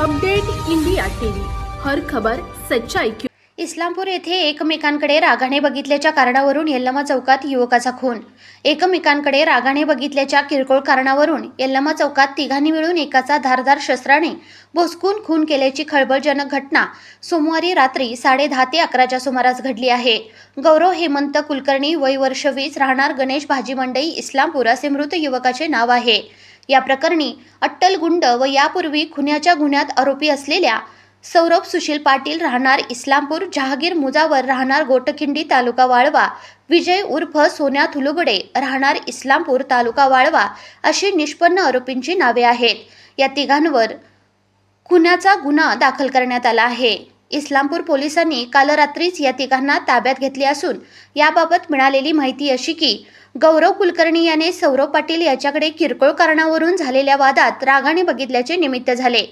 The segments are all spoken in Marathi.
अपडेट इंडिया टीव्ही, हर खबर सच्चाई की। इस्लामपूर येथे एकमेकांकडे रागाने बघितल्याच्या कारणावरून यल्लमा चौकात युवकाचा खून। एकमेकांकडे रागाने बघितल्याच्या किरकोळ कारणावरून यल्लमा चौकात तिघांनी मिळून एकाचा धारदार शस्त्राने भोसकून खून केल्याची खळबळजनक घटना सोमवारी रात्री 10:30 ते 11च्या सुमारास घडली आहे। गौरव हेमंत कुलकर्णी, वय वर्ष 20, राहणार गणेश भाजी मंडई, इस्लामपूर असे मृत युवकाचे नाव आहे। या प्रकरणी अट्टल गुंड व यापूर्वी खुनाच्या गुन्ह्यात आरोपी असलेल्या सौरभ सुशील पाटील, राहणार इस्लामपूर, जहागीर मुजावर, राहणार गोटखिंडी, तालुका वाळवा, विजय उर्फ सोन्या थुलुगडे, राहणार इस्लामपूर, तालुका वाळवा अशी निष्पन्न आरोपींची नावे आहेत। या तिघांवर खुनाचा गुन्हा दाखल करण्यात आला आहे। इस्लामपूर पोलिसांनी काल रात्रीच या तिघांना ताब्यात घेतले असून याबाबत मिळालेली माहिती अशी की गौरव कुलकर्णी याने सौरभ पाटील याच्याकडे किरकोळ कारणावरून झालेल्या वादात रागाने बघितल्याचे निमित्त झाले।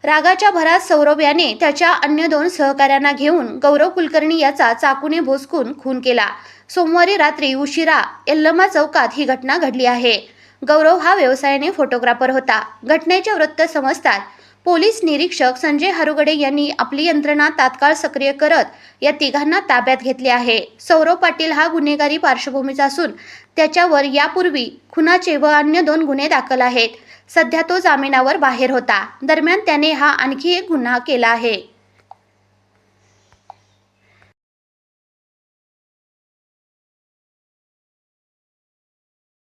रागाच्या भरात सौरभ याने त्याच्या अन्य 2 सहकाऱ्यांना घेऊन गौरव कुलकर्णी याचा चाकूने भोसकून खून केला। सोमवारी रात्री उशिरा यल्लमा चौकात ही घटना घडली आहे। गौरव हा व्यवसायाने फोटोग्राफर होता। घटनेचे वृत्त समजतात पोलीस निरीक्षक संजय हारुगडे यांनी आपली यंत्रणा तात्काळ सक्रिय करत या तिघांना ताब्यात घेतले आहे। सौरभ पाटील हा गुन्हेगारी पार्श्वभूमीचा असून त्याच्यावर यापूर्वी खुनाचे व अन्य 2 गुन्हे दाखल आहेत। सध्या तो जामिनावर बाहेर होता। दरम्यान त्याने हा आणखी एक गुन्हा केला आहे।